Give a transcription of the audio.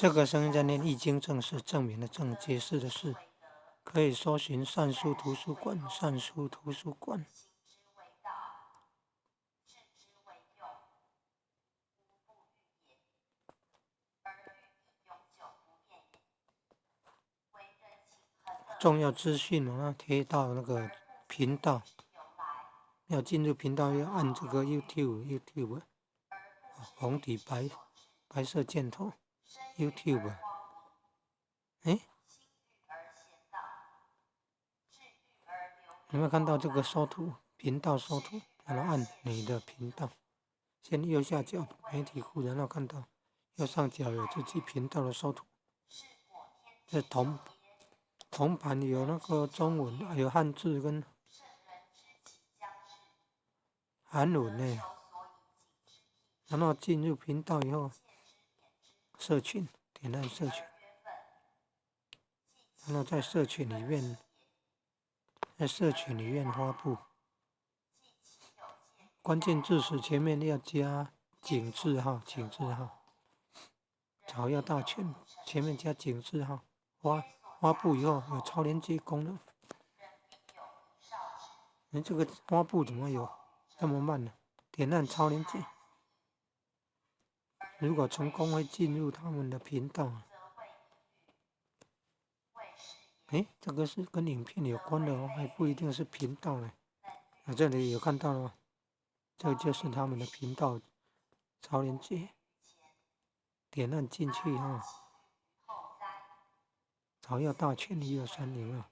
这个声音在念易经正是证明的正，解释的是，可以搜寻善书图书馆，善书图书馆。重要资讯贴到那个频道，要进入频道要按这个 YouTube， 红底白色箭头 YouTube。哎，有没有看到这个搜图频道搜图？然后按你的频道，先右下角媒体库，然后看到右上角有自己频道的搜图。这铜盘有那个中文，有汉字跟韩文呢。然后进入频道以后，社群点按社群，然后在社群里面发布。关键字词前面要加井字号，草药大全前面加井字号。发布以后有超连接功能。这个发布怎么有这么慢呢？点按超连接，如果成功会进入他们的频道。这个是跟影片有关的还不一定是频道呢。这里有看到了吗？这就是他们的频道超连接，点按进去草药大全123有没有？